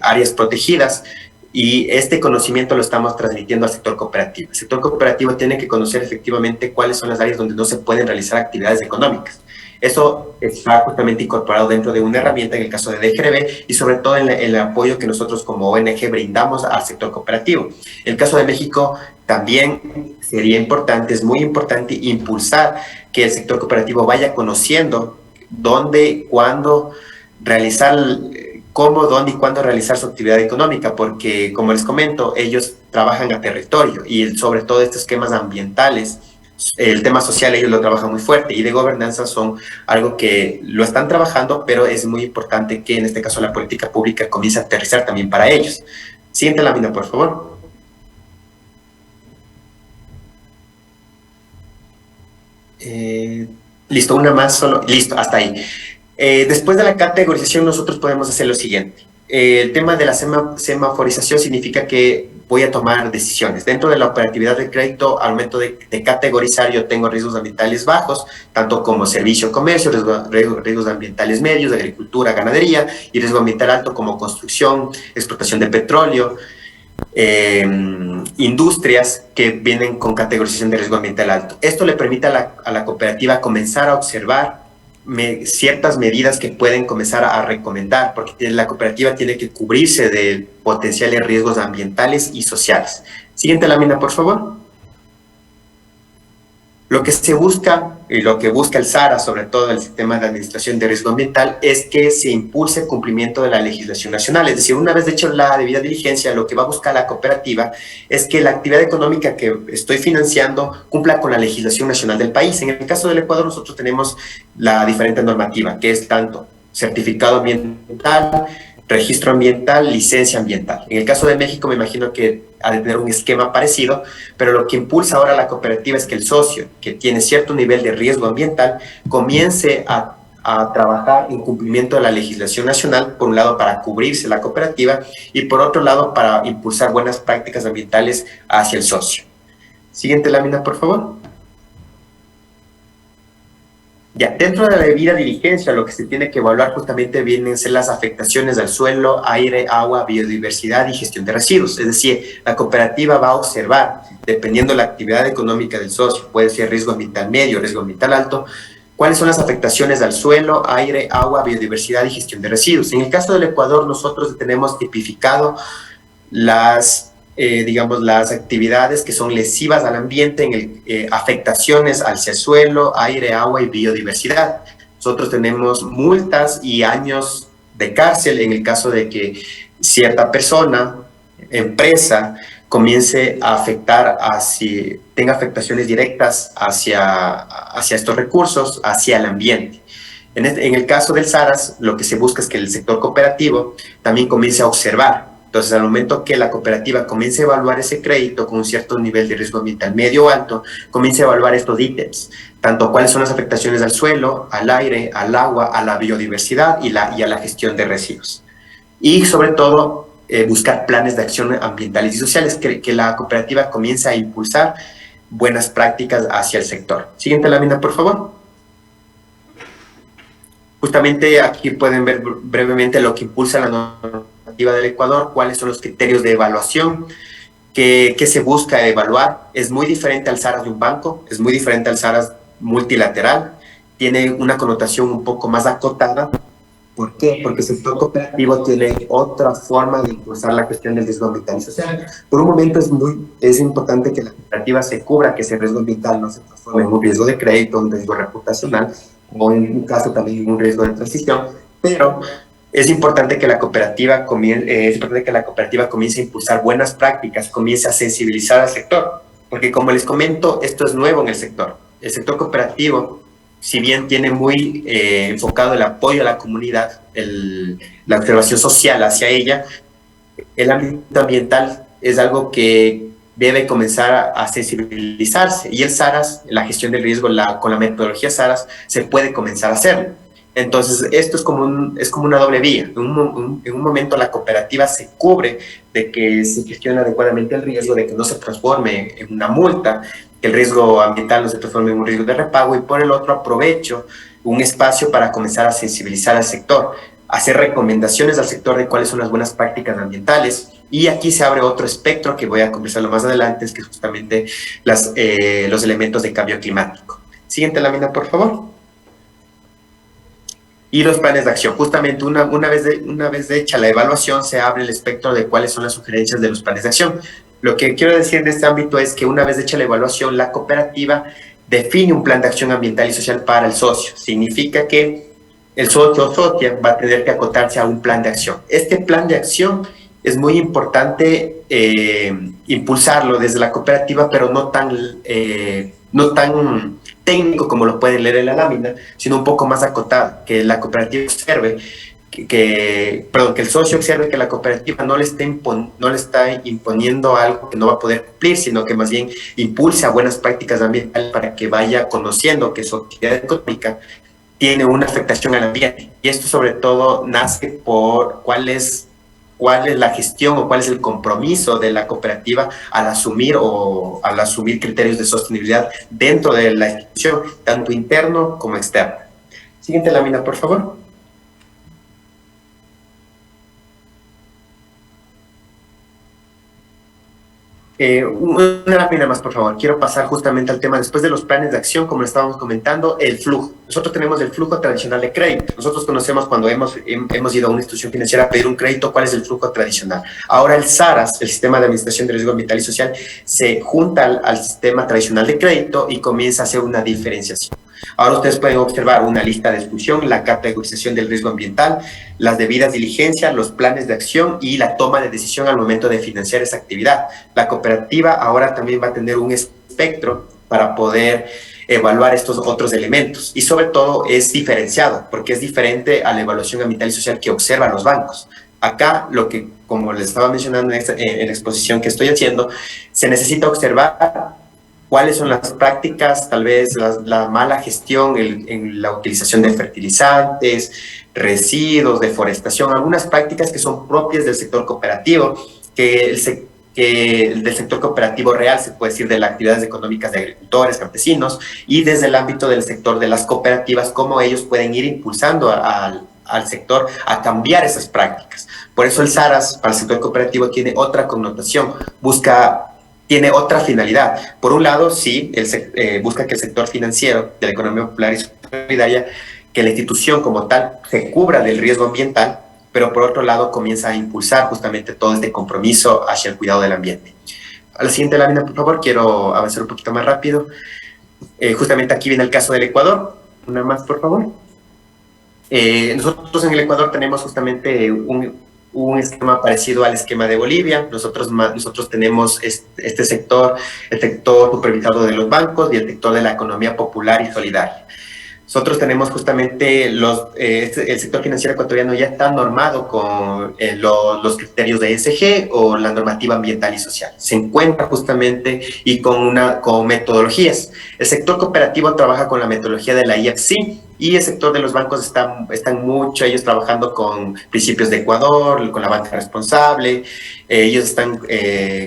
áreas protegidas, y este conocimiento lo estamos transmitiendo al sector cooperativo. El sector cooperativo tiene que conocer efectivamente cuáles son las áreas donde no se pueden realizar actividades económicas. Eso está justamente incorporado dentro de una herramienta en el caso de DGRB, y sobre todo en el apoyo que nosotros como ONG brindamos al sector cooperativo. En el caso de México también sería importante, es muy importante impulsar que el sector cooperativo vaya conociendo dónde, cuándo realizar, cómo, dónde y cuándo realizar su actividad económica, porque como les comento, ellos trabajan a territorio y sobre todo estos esquemas ambientales, el tema social ellos lo trabajan muy fuerte, y de gobernanza son algo que lo están trabajando, pero es muy importante que en este caso la política pública comience a aterrizar también para ellos. Siguiente lámina, por favor. Listo, una más solo, listo, hasta ahí. Después de la categorización nosotros podemos hacer lo siguiente. El tema de la semaforización significa que voy a tomar decisiones. Dentro de la operatividad del crédito, al momento de categorizar, yo tengo riesgos ambientales bajos, tanto como servicio, comercio, riesgos ambientales medios, agricultura, ganadería, y riesgo ambiental alto como construcción, explotación de petróleo, industrias que vienen con categorización de riesgo ambiental alto. Esto le permite a la cooperativa comenzar a observar ciertas medidas que pueden comenzar a recomendar, porque la cooperativa tiene que cubrirse de potenciales riesgos ambientales y sociales. Siguiente lámina, por favor. Lo que se busca, y lo que busca el SARA, sobre todo el Sistema de Administración de Riesgo Ambiental, es que se impulse el cumplimiento de la legislación nacional. Es decir, una vez hecho la debida diligencia, lo que va a buscar la cooperativa es que la actividad económica que estoy financiando cumpla con la legislación nacional del país. En el caso del Ecuador, nosotros tenemos la diferente normativa, que es tanto certificado ambiental, registro ambiental, licencia ambiental. En el caso de México, me imagino que ha de tener un esquema parecido, pero lo que impulsa ahora la cooperativa es que el socio, que tiene cierto nivel de riesgo ambiental, comience a trabajar en cumplimiento de la legislación nacional, por un lado para cubrirse la cooperativa y por otro lado para impulsar buenas prácticas ambientales hacia el socio. Siguiente lámina, por favor. Ya, dentro de la debida diligencia, lo que se tiene que evaluar justamente vienen a ser las afectaciones al suelo, aire, agua, biodiversidad y gestión de residuos. Es decir, la cooperativa va a observar, dependiendo de la actividad económica del socio, puede ser riesgo ambiental medio, riesgo ambiental alto, cuáles son las afectaciones al suelo, aire, agua, biodiversidad y gestión de residuos. En el caso del Ecuador, nosotros tenemos tipificado digamos, las actividades que son lesivas al ambiente, afectaciones hacia el suelo, aire, agua y biodiversidad. Nosotros tenemos multas y años de cárcel en el caso de que cierta persona, empresa, comience a afectar, tenga afectaciones directas hacia estos recursos, hacia el ambiente. En el caso del SARAS, lo que se busca es que el sector cooperativo también comience a observar. Entonces, al momento que la cooperativa comience a evaluar ese crédito con un cierto nivel de riesgo ambiental medio o alto, comience a evaluar estos ítems, tanto cuáles son las afectaciones al suelo, al aire, al agua, a la biodiversidad y a la gestión de residuos. Y sobre todo, buscar planes de acción ambientales y sociales, que la cooperativa comience a impulsar buenas prácticas hacia el sector. Siguiente lámina, por favor. Justamente aquí pueden ver brevemente lo que impulsa la normativa del Ecuador, cuáles son los criterios de evaluación, qué se busca evaluar. Es muy diferente al SARAS de un banco, es muy diferente al SARAS multilateral, tiene una connotación un poco más acotada. ¿Por qué? Porque el sector cooperativo tiene otra forma de impulsar la cuestión del riesgo ambiental y social. Por un momento es importante que la cooperativa se cubra, que ese riesgo ambiental no se transforme en un riesgo de crédito, un riesgo reputacional, o en un caso también un riesgo de transición, pero es importante que la cooperativa comience a impulsar buenas prácticas, comience a sensibilizar al sector, porque como les comento, esto es nuevo en el sector. El sector cooperativo, si bien tiene muy enfocado el apoyo a la comunidad, la observación social hacia ella, el ámbito ambiental es algo que debe comenzar a sensibilizarse, y el SARAS, la gestión del riesgo, con la metodología SARAS, se puede comenzar a hacerlo. Entonces, esto es como una doble vía. En un momento la cooperativa se cubre de que se gestione adecuadamente el riesgo, de que no se transforme en una multa, que el riesgo ambiental no se transforme en un riesgo de repago, y por el otro aprovecho un espacio para comenzar a sensibilizar al sector, hacer recomendaciones al sector de cuáles son las buenas prácticas ambientales. Y aquí se abre otro espectro que voy a conversarlo más adelante, es que justamente los elementos de cambio climático. Siguiente lámina, por favor. Y los planes de acción. Justamente una vez hecha la evaluación, se abre el espectro de cuáles son las sugerencias de los planes de acción. Lo que quiero decir de este ámbito es que una vez hecha la evaluación, la cooperativa define un plan de acción ambiental y social para el socio. Significa que el socio o socia va a tener que acotarse a un plan de acción. Este plan de acción es muy importante impulsarlo desde la cooperativa, pero no tan técnico como lo pueden leer en la lámina, sino un poco más acotado, que la cooperativa observe, que el socio observe que la cooperativa no le está imponiendo algo que no va a poder cumplir, sino que más bien impulse a buenas prácticas ambientales para que vaya conociendo que su actividad económica tiene una afectación al ambiente. Y esto sobre todo nace por cuál es la gestión o cuál es el compromiso de la cooperativa al asumir criterios de sostenibilidad dentro de la institución, tanto interno como externo. Siguiente lámina, por favor. Una lámina más, por favor. Quiero pasar justamente al tema, después de los planes de acción, como estábamos comentando, el flujo. Nosotros tenemos el flujo tradicional de crédito. Nosotros conocemos cuando hemos ido a una institución financiera a pedir un crédito, cuál es el flujo tradicional. Ahora el SARAS, el Sistema de Administración de Riesgo Ambiental y Social, se junta al sistema tradicional de crédito y comienza a hacer una diferenciación. Ahora ustedes pueden observar una lista de exclusión, la categorización del riesgo ambiental, las debidas diligencias, los planes de acción y la toma de decisión al momento de financiar esa actividad. La cooperativa ahora también va a tener un espectro para poder evaluar estos otros elementos, y sobre todo es diferenciado porque es diferente a la evaluación ambiental y social que observan los bancos. Acá, como les estaba mencionando en la exposición que estoy haciendo, se necesita observar cuáles son las prácticas, tal vez la mala gestión en la utilización de fertilizantes, residuos, deforestación, algunas prácticas que son propias del sector cooperativo, que del sector cooperativo real, se puede decir de las actividades económicas de agricultores, campesinos, y desde el ámbito del sector de las cooperativas, cómo ellos pueden ir impulsando al sector a cambiar esas prácticas. Por eso el SARAS para el sector cooperativo tiene otra connotación, tiene otra finalidad. Por un lado, sí, busca que el sector financiero de la economía popular y solidaria, que la institución como tal se cubra del riesgo ambiental, pero por otro lado comienza a impulsar justamente todo este compromiso hacia el cuidado del ambiente. A la siguiente lámina, por favor, quiero avanzar un poquito más rápido. Justamente aquí viene el caso del Ecuador. Una más, por favor. Nosotros en el Ecuador tenemos justamente un esquema parecido al esquema de Bolivia. Nosotros tenemos este sector, el sector supervisado de los bancos y el sector de la economía popular y solidaria. Nosotros tenemos justamente el sector financiero ecuatoriano ya está normado con los criterios de ESG o la normativa ambiental y social. Se encuentra justamente y con metodologías. El sector cooperativo trabaja con la metodología de la IFC y el sector de los bancos están mucho ellos trabajando con principios de Ecuador, con la banca responsable. Ellos están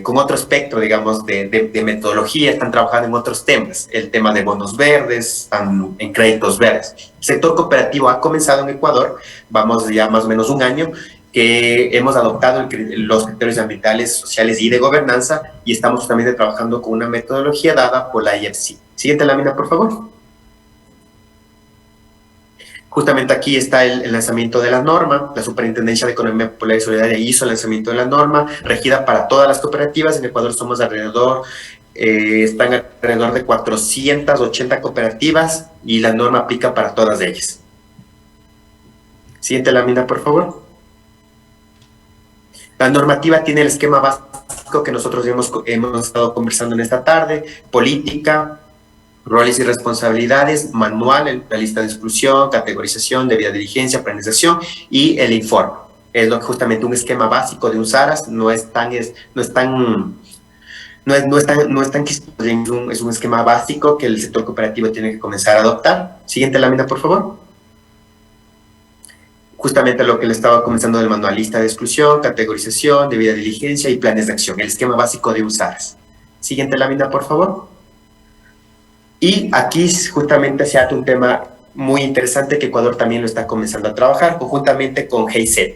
con otro espectro, digamos, de metodología, están trabajando en otros temas, el tema de bonos verdes, están en créditos verdes. El sector cooperativo ha comenzado en Ecuador, vamos ya más o menos un año, que hemos adoptado los criterios ambientales, sociales y de gobernanza, y estamos justamente trabajando con una metodología dada por la IFC. Siguiente lámina, por favor. Justamente aquí está el lanzamiento de la norma. La Superintendencia de Economía Popular y Solidaria hizo el lanzamiento de la norma, regida para todas las cooperativas. En Ecuador somos están alrededor de 480 cooperativas y la norma aplica para todas ellas. Siguiente lámina, por favor. La normativa tiene el esquema básico que nosotros hemos estado conversando en esta tarde: política, roles y responsabilidades, manual, la lista de exclusión, categorización, debida diligencia, planificación y el informe. Es justamente un esquema básico de un SARAS, es un esquema básico que el sector cooperativo tiene que comenzar a adoptar. Siguiente lámina, por favor. Justamente lo que le estaba comenzando del manual: lista de exclusión, categorización, debida diligencia y planes de acción, el esquema básico de un SARAS. Siguiente lámina, por favor. Y aquí justamente se hace un tema muy interesante que Ecuador también lo está comenzando a trabajar conjuntamente con GIZ.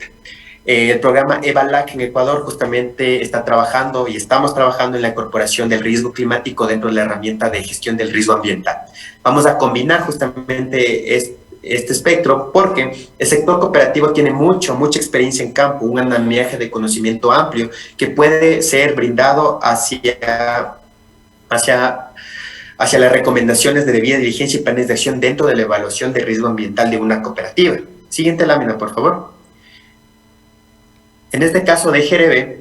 El programa EVALAC en Ecuador justamente está trabajando y estamos trabajando en la incorporación del riesgo climático dentro de la herramienta de gestión del riesgo ambiental. Vamos a combinar justamente este espectro porque el sector cooperativo tiene mucha experiencia en campo, un andamiaje de conocimiento amplio que puede ser brindado hacia las recomendaciones de debida diligencia y planes de acción dentro de la evaluación de riesgo ambiental de una cooperativa. Siguiente lámina, por favor. En este caso de GRB,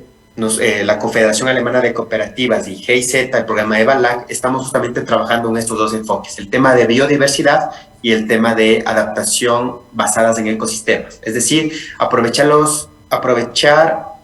la Confederación Alemana de Cooperativas y GIZ, el programa EVALAC, estamos justamente trabajando en estos dos enfoques: el tema de biodiversidad y el tema de adaptación basadas en ecosistemas. Es decir, aprovechar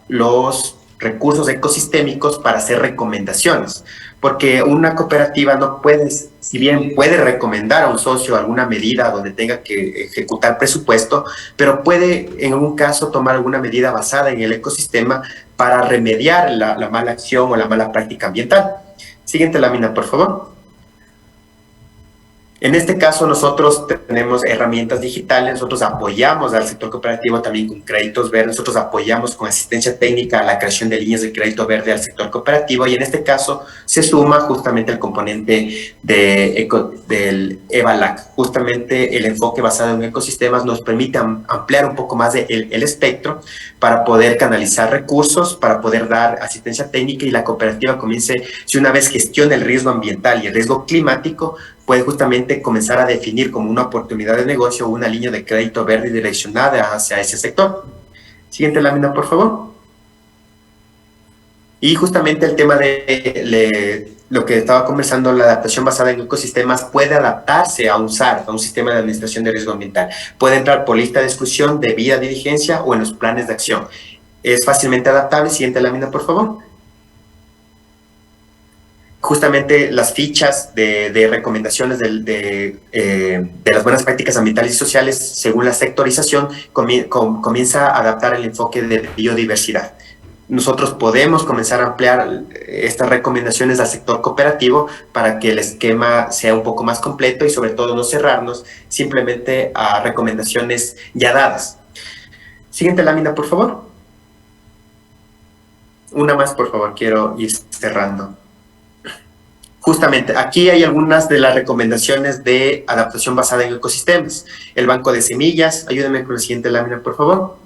los recursos ecosistémicos para hacer recomendaciones, porque una cooperativa no puede, si bien puede recomendar a un socio alguna medida donde tenga que ejecutar presupuesto, pero puede en un caso tomar alguna medida basada en el ecosistema para remediar la mala acción o la mala práctica ambiental. Siguiente lámina, por favor. En este caso nosotros tenemos herramientas digitales, nosotros apoyamos al sector cooperativo también con créditos verdes, nosotros apoyamos con asistencia técnica a la creación de líneas de crédito verde al sector cooperativo, y en este caso se suma justamente el componente del EVALAC. Justamente el enfoque basado en ecosistemas nos permite ampliar un poco más el espectro para poder canalizar recursos, para poder dar asistencia técnica, y la cooperativa comience, si una vez gestiona el riesgo ambiental y el riesgo climático, puede justamente comenzar a definir como una oportunidad de negocio una línea de crédito verde direccionada hacia ese sector. Siguiente lámina, por favor. Y justamente el tema de lo que estaba conversando, la adaptación basada en ecosistemas, puede adaptarse a un SAR, a un sistema de administración de riesgo ambiental. Puede entrar por lista de exclusión, debida diligencia o en los planes de acción. Es fácilmente adaptable. Siguiente lámina, por favor. Justamente las fichas de recomendaciones de las buenas prácticas ambientales y sociales, según la sectorización, comienza a adaptar el enfoque de biodiversidad. nosotros podemos comenzar a ampliar estas recomendaciones al sector cooperativo para que el esquema sea un poco más completo y sobre todo no cerrarnos simplemente a recomendaciones ya dadas. Siguiente lámina, por favor. Una más, por favor, quiero ir cerrando. Justamente, aquí hay algunas de las recomendaciones de adaptación basada en ecosistemas. El banco de semillas, ayúdenme con la siguiente lámina, por favor.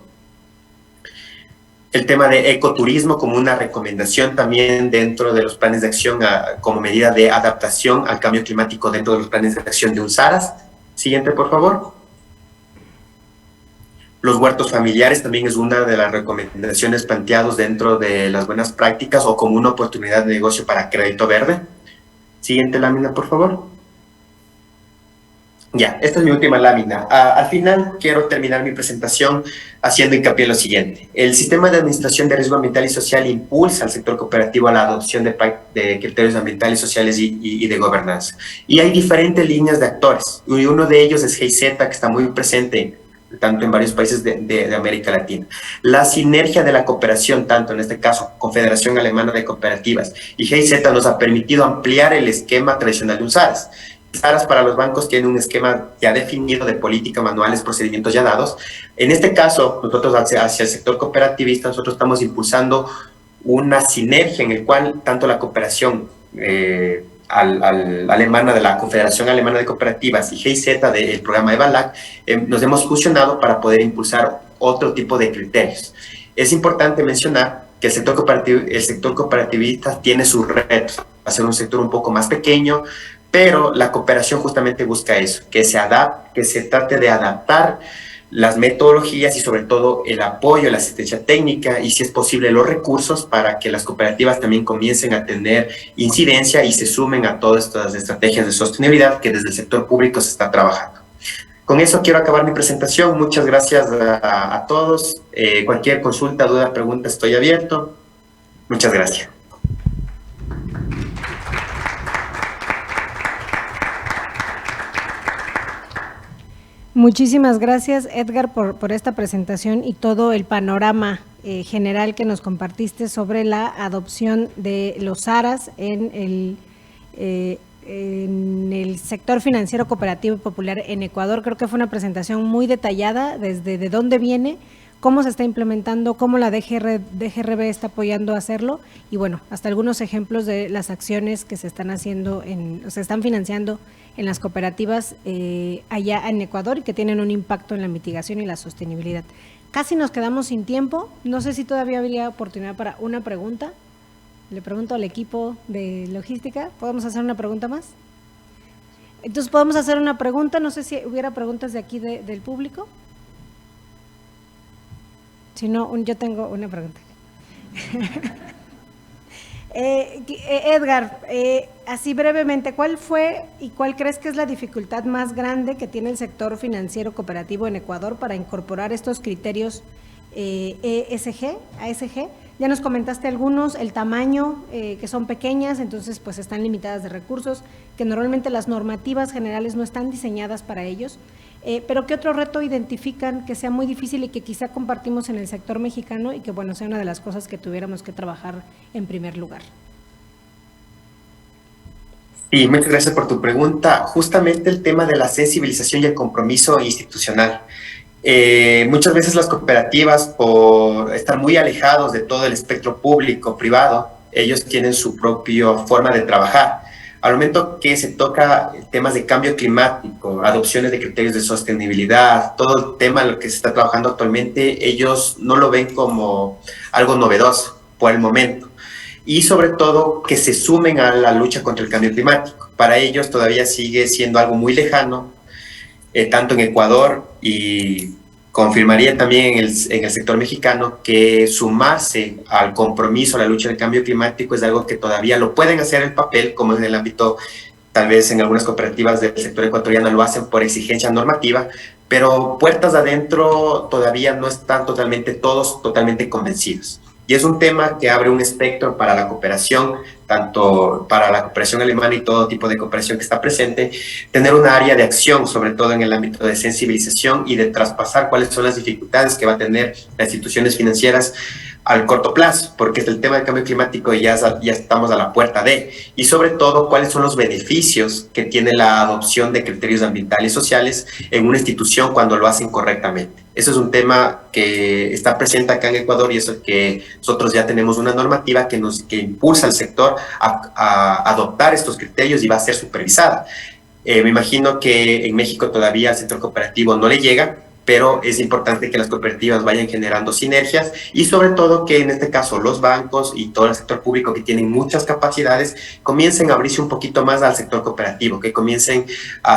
El tema de ecoturismo como una recomendación también dentro de los planes de acción como medida de adaptación al cambio climático dentro de los planes de acción de UNSARAS. Siguiente, por favor. Los huertos familiares también es una de las recomendaciones planteadas dentro de las buenas prácticas o como una oportunidad de negocio para crédito verde. Siguiente lámina, por favor. Ya, esta es mi última lámina. Al final quiero terminar mi presentación haciendo hincapié en lo siguiente. El sistema de administración de riesgo ambiental y social impulsa al sector cooperativo a la adopción de criterios ambientales, sociales y de gobernanza. Y hay diferentes líneas de actores. Y uno de ellos es GIZ, que está muy presente tanto en varios países de América Latina. La sinergia de la cooperación, tanto en este caso Confederación Alemana de Cooperativas y GIZ, nos ha permitido ampliar el esquema tradicional de UNSARAS. UNSARAS para los bancos tiene un esquema ya definido de política, manuales, procedimientos ya dados. En este caso, nosotros hacia el sector cooperativista, nosotros estamos impulsando una sinergia en el cual tanto la cooperación alemana de la Confederación Alemana de Cooperativas y GIZ del programa EVALAC, nos hemos fusionado para poder impulsar otro tipo de criterios. Es importante mencionar que el sector cooperativista tiene sus retos, va a ser un sector un poco más pequeño, pero la cooperación justamente busca eso, que se trate de adaptar las metodologías y sobre todo el apoyo, la asistencia técnica y si es posible los recursos para que las cooperativas también comiencen a tener incidencia y se sumen a todas estas estrategias de sostenibilidad que desde el sector público se está trabajando. Con eso quiero acabar mi presentación. Muchas gracias a todos. Cualquier consulta, duda, pregunta, estoy abierto. Muchas gracias. Muchísimas gracias, Edgar, por esta presentación y todo el panorama general que nos compartiste sobre la adopción de los ARAS en el sector financiero cooperativo y popular en Ecuador. Creo que fue una presentación muy detallada desde de dónde viene, cómo se está implementando, cómo la DGRB está apoyando a hacerlo y bueno, hasta algunos ejemplos de las acciones que se están haciendo, se están financiando en las cooperativas allá en Ecuador y que tienen un impacto en la mitigación y la sostenibilidad. Casi nos quedamos sin tiempo, no sé si todavía habría oportunidad para una pregunta. Le pregunto al equipo de logística, ¿podemos hacer una pregunta más? Entonces podemos hacer una pregunta, no sé si hubiera preguntas de aquí del público. Si no, yo tengo una pregunta. Edgar, así brevemente, ¿cuál fue y cuál crees que es la dificultad más grande que tiene el sector financiero cooperativo en Ecuador para incorporar estos criterios ASG? Ya nos comentaste algunos, el tamaño, que son pequeñas, entonces pues están limitadas de recursos, que normalmente las normativas generales no están diseñadas para ellos. Pero ¿qué otro reto identifican que sea muy difícil y que quizá compartimos en el sector mexicano y que, bueno, sea una de las cosas que tuviéramos que trabajar en primer lugar? Sí, muchas gracias por tu pregunta. Justamente el tema de la sensibilización y el compromiso institucional. Muchas veces las cooperativas, por estar muy alejados de todo el espectro público-privado, ellos tienen su propia forma de trabajar. Al momento que se toca temas de cambio climático, adopciones de criterios de sostenibilidad, todo el tema en lo que se está trabajando actualmente, ellos no lo ven como algo novedoso por el momento. Y sobre todo que se sumen a la lucha contra el cambio climático. Para ellos todavía sigue siendo algo muy lejano, tanto en Ecuador y confirmaría también en el sector mexicano que sumarse al compromiso a la lucha del cambio climático es algo que todavía lo pueden hacer en papel, como en el ámbito, tal vez en algunas cooperativas del sector ecuatoriano lo hacen por exigencia normativa, pero puertas adentro todavía no están todos totalmente convencidos. Y es un tema que abre un espectro para la cooperación, tanto para la cooperación alemana y todo tipo de cooperación que está presente, tener una área de acción, sobre todo en el ámbito de sensibilización y de traspasar cuáles son las dificultades que va a tener las instituciones financieras al corto plazo, porque el tema del cambio climático ya estamos a la puerta de, y sobre todo cuáles son los beneficios que tiene la adopción de criterios ambientales y sociales en una institución cuando lo hacen correctamente. Eso es un tema que está presente acá en Ecuador, y eso es que nosotros ya tenemos una normativa que impulsa al sector a adoptar estos criterios y va a ser supervisada. Me imagino que en México todavía al sector cooperativo no le llega, pero es importante que las cooperativas vayan generando sinergias y sobre todo que en este caso los bancos y todo el sector público que tienen muchas capacidades comiencen a abrirse un poquito más al sector cooperativo, que comiencen a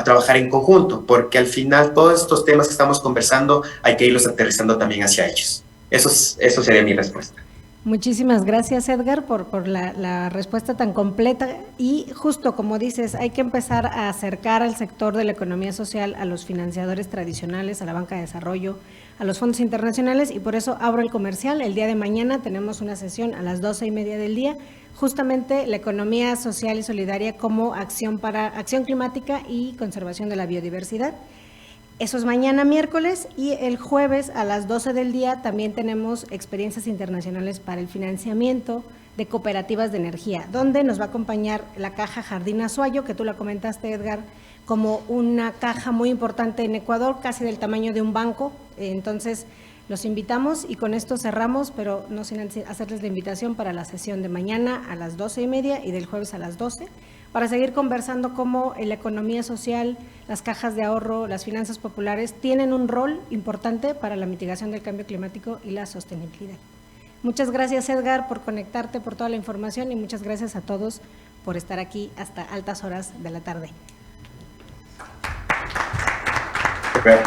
trabajar en conjunto, porque al final todos estos temas que estamos conversando hay que irlos aterrizando también hacia ellos. Eso sería mi respuesta. Muchísimas gracias, Edgar, por la respuesta tan completa, y justo como dices, hay que empezar a acercar al sector de la economía social a los financiadores tradicionales, a la banca de desarrollo, a los fondos internacionales, y por eso abro el comercial. El día de mañana tenemos una sesión a las 12:30 del día, justamente la economía social y solidaria como acción climática y conservación de la biodiversidad. Eso es mañana miércoles, y el jueves a las 12 del día también tenemos experiencias internacionales para el financiamiento de cooperativas de energía, donde nos va a acompañar la Caja Jardín Azuayo, que tú la comentaste, Edgar, como una caja muy importante en Ecuador, casi del tamaño de un banco. Entonces, los invitamos, y con esto cerramos, pero no sin hacerles la invitación para la sesión de mañana a las 12:30 y del jueves a las 12, para seguir conversando cómo la economía social, las cajas de ahorro, las finanzas populares tienen un rol importante para la mitigación del cambio climático y la sostenibilidad. Muchas gracias, Edgar, por conectarte, por toda la información, y muchas gracias a todos por estar aquí hasta altas horas de la tarde. Okay.